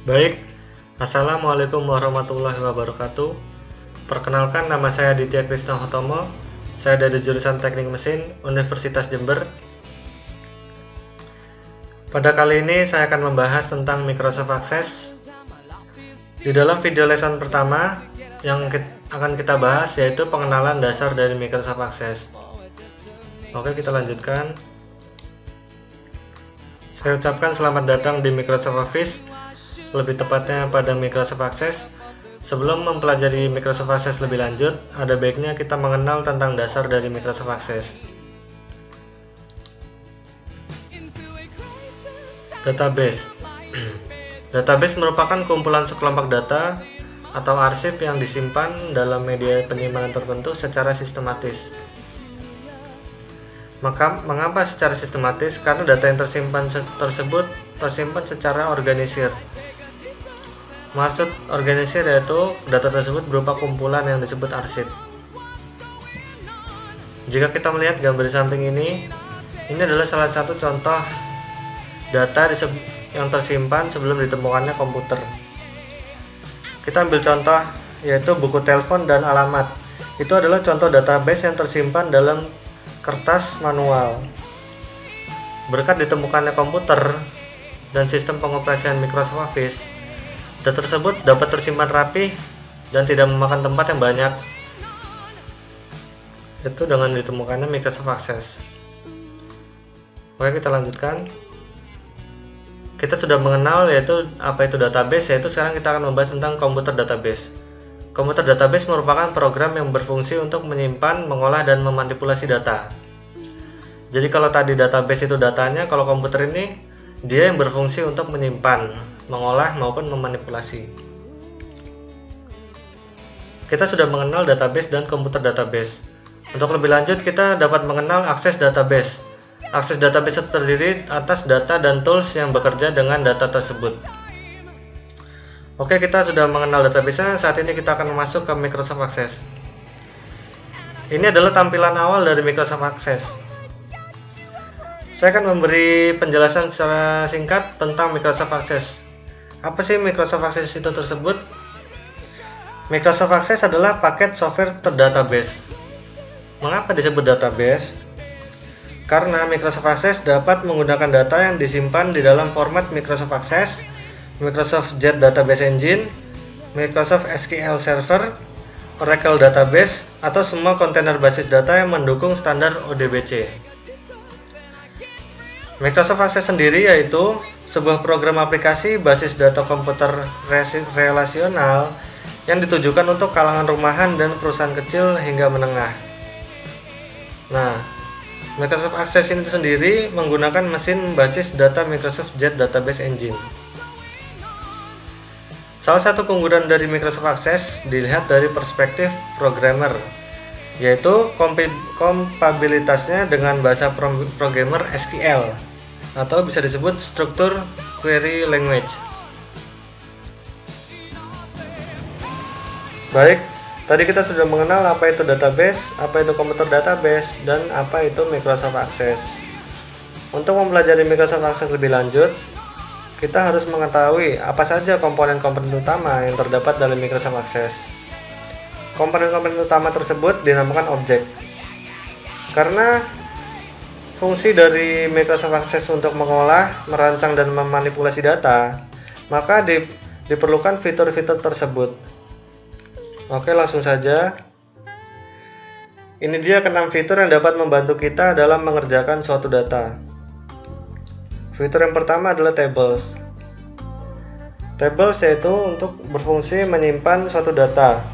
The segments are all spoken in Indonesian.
Baik, Assalamualaikum warahmatullahi wabarakatuh. Perkenalkan, nama saya Ditya Krisna Hutomo. Saya dari jurusan Teknik Mesin Universitas Jember. Pada kali ini saya akan membahas tentang Microsoft Access. Di dalam video lesson pertama yang akan kita bahas yaitu pengenalan dasar dari Microsoft Access. Oke, kita lanjutkan. Saya ucapkan selamat datang di Microsoft Office, lebih tepatnya pada Microsoft Access. Sebelum mempelajari Microsoft Access lebih lanjut, ada baiknya kita mengenal tentang dasar dari Microsoft Access. Database. Database merupakan kumpulan sekelompok data atau arsip yang disimpan dalam media penyimpanan tertentu secara sistematis. Mengapa secara sistematis? Karena data yang tersimpan tersebut tersimpan secara organisir. Maksud organisir yaitu data tersebut berupa kumpulan yang disebut arsip. Jika kita melihat gambar di samping ini adalah salah satu contoh data yang tersimpan sebelum ditemukannya komputer. Kita ambil contoh yaitu buku telepon dan alamat. Itu adalah contoh database yang tersimpan dalam kertas manual. Berkat ditemukannya komputer dan sistem pengoperasian Microsoft Office, data tersebut dapat tersimpan rapi dan tidak memakan tempat yang banyak. Itu dengan ditemukannya Microsoft Access. Oke, kita lanjutkan. Kita sudah mengenal yaitu apa itu database, yaitu sekarang kita akan membahas tentang komputer database. Komputer database merupakan program yang berfungsi untuk menyimpan, mengolah, dan memanipulasi data. Jadi kalau tadi database itu datanya, kalau komputer ini dia yang berfungsi untuk menyimpan, mengolah, maupun memanipulasi. Kita sudah mengenal database dan komputer database. Untuk lebih lanjut, kita dapat mengenal akses database. Akses database itu terdiri atas data dan tools yang bekerja dengan data tersebut. Oke, kita sudah mengenal database-nya. Saat ini kita akan masuk ke Microsoft Access. Ini adalah tampilan awal dari Microsoft Access. Saya akan memberi penjelasan secara singkat tentang Microsoft Access. Apa sih Microsoft Access itu tersebut? Microsoft Access adalah paket software terdatabase. Mengapa disebut database? Karena Microsoft Access dapat menggunakan data yang disimpan di dalam format Microsoft Access, Microsoft Jet Database Engine, Microsoft SQL Server, Oracle Database, atau semua kontainer basis data yang mendukung standar ODBC. Microsoft Access sendiri yaitu sebuah program aplikasi basis data komputer relasional yang ditujukan untuk kalangan rumahan dan perusahaan kecil hingga menengah. Nah, Microsoft Access ini sendiri menggunakan mesin basis data Microsoft Jet Database Engine. Salah satu keunggulan dari Microsoft Access dilihat dari perspektif programmer, yaitu kompabilitasnya dengan bahasa programmer SQL, atau bisa disebut Structured Query Language. Baik, tadi kita sudah mengenal apa itu database, apa itu komputer database, dan apa itu Microsoft Access. Untuk mempelajari Microsoft Access lebih lanjut, kita harus mengetahui apa saja komponen-komponen utama yang terdapat dalam Microsoft Access. Komponen-komponen utama tersebut dinamakan objek. Karena fungsi dari Microsoft Access untuk mengolah, merancang, dan memanipulasi data, maka diperlukan fitur-fitur tersebut. Oke, langsung saja. Ini dia ke-6 fitur yang dapat membantu kita dalam mengerjakan suatu data. Fitur yang pertama adalah tables. Tables yaitu untuk berfungsi menyimpan suatu data.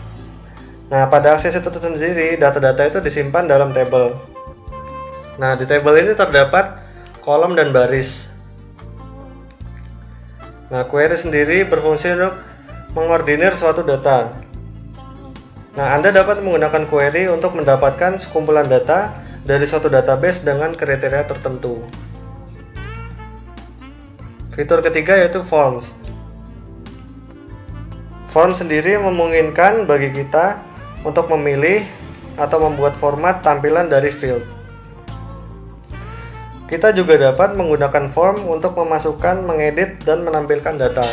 Nah, pada akses itu sendiri, data-data itu disimpan dalam table. Nah, di table ini terdapat kolom dan baris. Nah, query sendiri berfungsi untuk mengordinir suatu data. Nah, Anda dapat menggunakan query untuk mendapatkan sekumpulan data dari suatu database dengan kriteria tertentu. Fitur ketiga yaitu forms. Form sendiri memungkinkan bagi kita untuk memilih atau membuat format tampilan dari field. Kita juga dapat menggunakan form untuk memasukkan, mengedit, dan menampilkan data.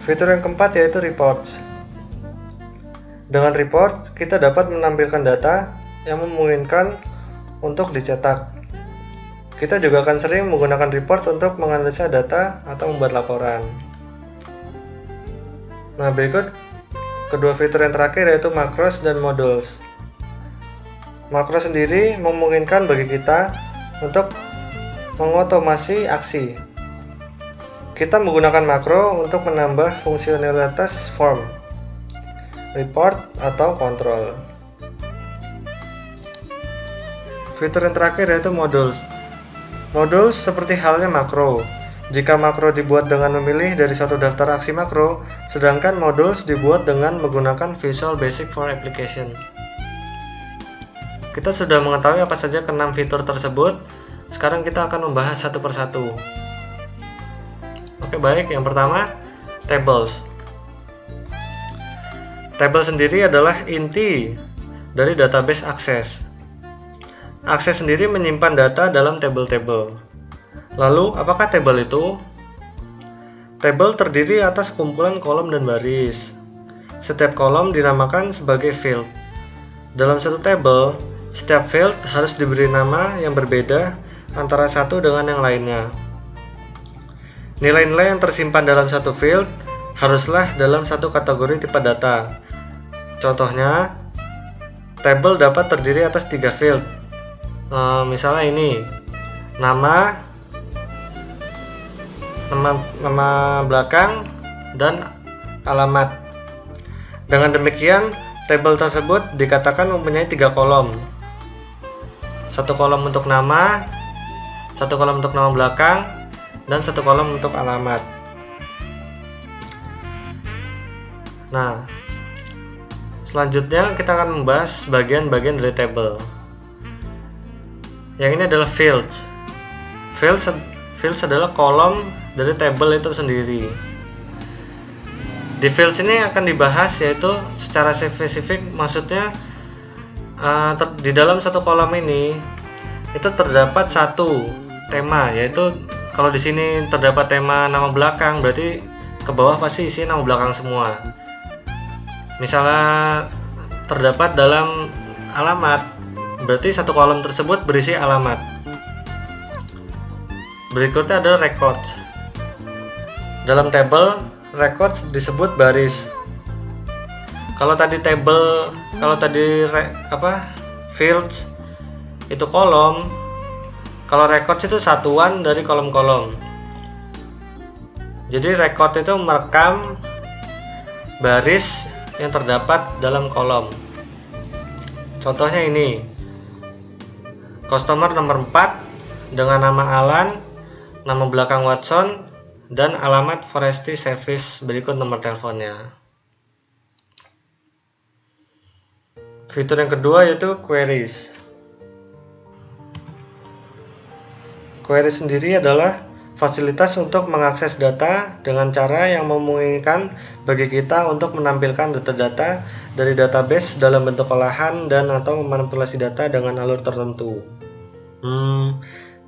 Fitur yang keempat yaitu reports. Dengan reports, kita dapat menampilkan data yang memungkinkan untuk dicetak. Kita juga akan sering menggunakan report untuk menganalisa data atau membuat laporan. Nah, berikut kedua fitur yang terakhir yaitu macros dan modules. Makro sendiri memungkinkan bagi kita untuk mengotomasi aksi. Kita menggunakan makro untuk menambah fungsionalitas form, report, atau kontrol. Fitur yang terakhir yaitu modules. Modules seperti halnya makro. Jika makro dibuat dengan memilih dari suatu daftar aksi makro, sedangkan modules dibuat dengan menggunakan Visual Basic for Application. Kita sudah mengetahui apa saja ke-6 fitur tersebut. Sekarang kita akan membahas satu persatu. Oke, baik. Yang pertama, tables. Table sendiri adalah inti dari database akses. Akses sendiri menyimpan data dalam table-table. Lalu, apakah table itu? Table terdiri atas kumpulan kolom dan baris. Setiap kolom dinamakan sebagai field. Dalam satu table, setiap field harus diberi nama yang berbeda antara satu dengan yang lainnya. Nilai-nilai yang tersimpan dalam satu field haruslah dalam satu kategori tipe data. Contohnya, table dapat terdiri atas 3 field. Misalnya ini, nama belakang, dan alamat. Dengan demikian, table tersebut dikatakan mempunyai 3 kolom. Satu kolom untuk nama, satu kolom untuk nama belakang, dan satu kolom untuk alamat. Nah, selanjutnya kita akan membahas bagian-bagian dari table. Yang ini adalah fields. Fields adalah kolom dari table itu sendiri. Di fields ini akan dibahas yaitu secara spesifik, maksudnya di dalam satu kolom ini itu terdapat satu tema, yaitu kalau di sini terdapat tema nama belakang, berarti ke bawah pasti isi nama belakang semua. Misalnya terdapat dalam alamat, berarti satu kolom tersebut berisi alamat. Berikutnya adalah records. Dalam table, records disebut baris. Kalau tadi fields itu kolom, kalau records itu satuan dari kolom-kolom. Jadi record itu merekam baris yang terdapat dalam kolom. Contohnya ini, customer nomor 4 dengan nama Alan, nama belakang Watson, dan alamat Forestry Service, berikut nomor teleponnya. Fitur yang kedua yaitu queries. Query sendiri adalah fasilitas untuk mengakses data dengan cara yang memungkinkan bagi kita untuk menampilkan data-data dari database dalam bentuk olahan dan atau memanipulasi data dengan alur tertentu.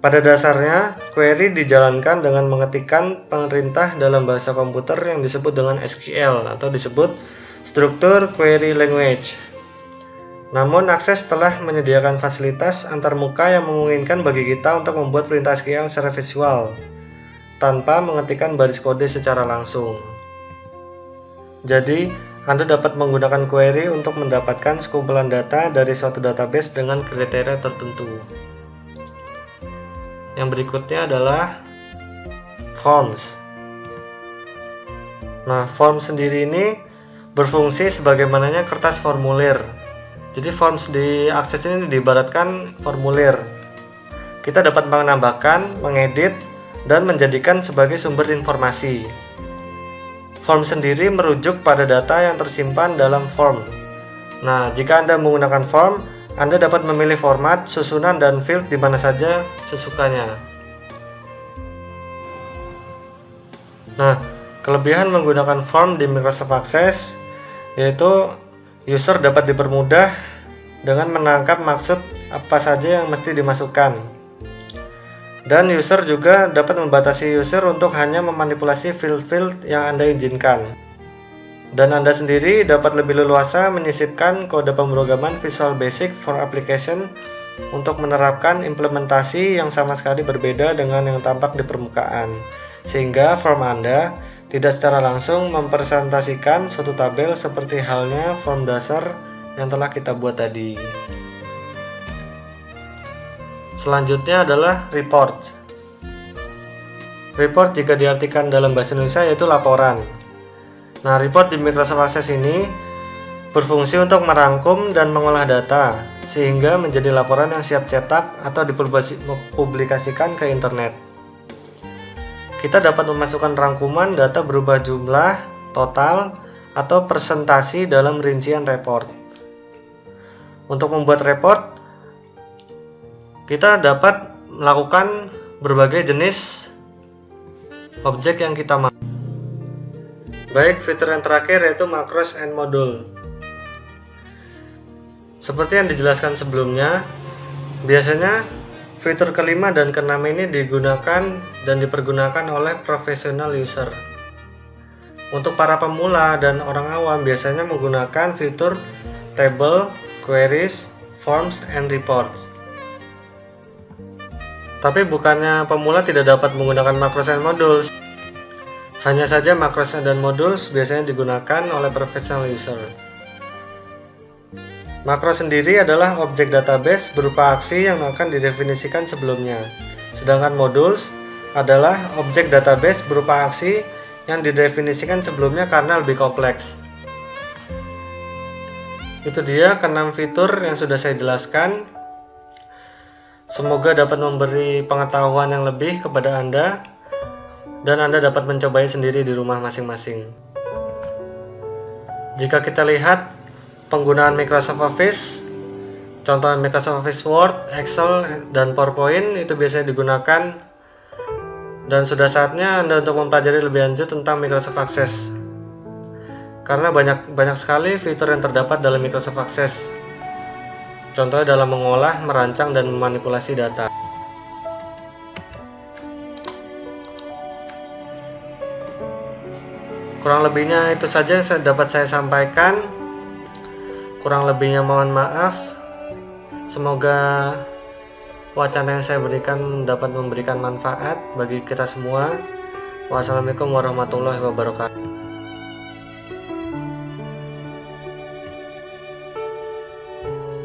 Pada dasarnya, query dijalankan dengan mengetikkan perintah dalam bahasa komputer yang disebut dengan SQL atau disebut Structure Query Language. Namun, akses telah menyediakan fasilitas antarmuka yang memungkinkan bagi kita untuk membuat perintah SQL secara visual tanpa mengetikkan baris kode secara langsung. Jadi, Anda dapat menggunakan query untuk mendapatkan sekumpulan data dari suatu database dengan kriteria tertentu. Yang berikutnya adalah forms. Nah, form sendiri ini berfungsi sebagaimananya kertas formulir. Jadi forms di akses ini diibaratkan formulir. Kita dapat menambahkan, mengedit, dan menjadikan sebagai sumber informasi. Form sendiri merujuk pada data yang tersimpan dalam form. Nah, jika Anda menggunakan form, Anda dapat memilih format, susunan, dan field di mana saja sesukanya. Nah, kelebihan menggunakan form di Microsoft Access yaitu user dapat dipermudah dengan menangkap maksud apa saja yang mesti dimasukkan. Dan user juga dapat membatasi user untuk hanya memanipulasi field-field yang Anda izinkan. Dan Anda sendiri dapat lebih leluasa menyisipkan kode pemrograman Visual Basic for Application untuk menerapkan implementasi yang sama sekali berbeda dengan yang tampak di permukaan, sehingga form Anda tidak secara langsung mempresentasikan suatu tabel seperti halnya form dasar yang telah kita buat tadi. Selanjutnya adalah report. Report jika diartikan dalam bahasa Indonesia yaitu laporan. Nah, report di Microsoft Access ini berfungsi untuk merangkum dan mengolah data sehingga menjadi laporan yang siap cetak atau dipublikasikan ke internet. Kita dapat memasukkan rangkuman data berubah jumlah, total, atau presentasi dalam rincian report. Untuk membuat report, kita dapat melakukan berbagai jenis objek yang kita mau. Baik, fitur yang terakhir yaitu macros and module. Seperti yang dijelaskan sebelumnya, biasanya fitur kelima dan keenam ini digunakan dan dipergunakan oleh professional user. Untuk para pemula dan orang awam biasanya menggunakan fitur table, queries, forms, and reports. Tapi bukannya pemula tidak dapat menggunakan macros and modules. Hanya saja macros dan modules biasanya digunakan oleh professional user. Makro sendiri adalah objek database berupa aksi yang akan didefinisikan sebelumnya. Sedangkan modules adalah objek database berupa aksi yang didefinisikan sebelumnya karena lebih kompleks. Itu dia ke-6 fitur yang sudah saya jelaskan. Semoga dapat memberi pengetahuan yang lebih kepada Anda dan Anda dapat mencobanya sendiri di rumah masing-masing. Jika kita lihat penggunaan Microsoft Office, contoh Microsoft Office Word, Excel, dan PowerPoint itu biasanya digunakan, dan sudah saatnya Anda untuk mempelajari lebih lanjut tentang Microsoft Access karena banyak sekali fitur yang terdapat dalam Microsoft Access, contohnya dalam mengolah, merancang, dan memanipulasi data. Kurang lebihnya itu saja yang dapat saya sampaikan. Kurang lebihnya mohon maaf. Semoga wacana yang saya berikan dapat memberikan manfaat bagi kita semua. Wassalamualaikum warahmatullahi wabarakatuh.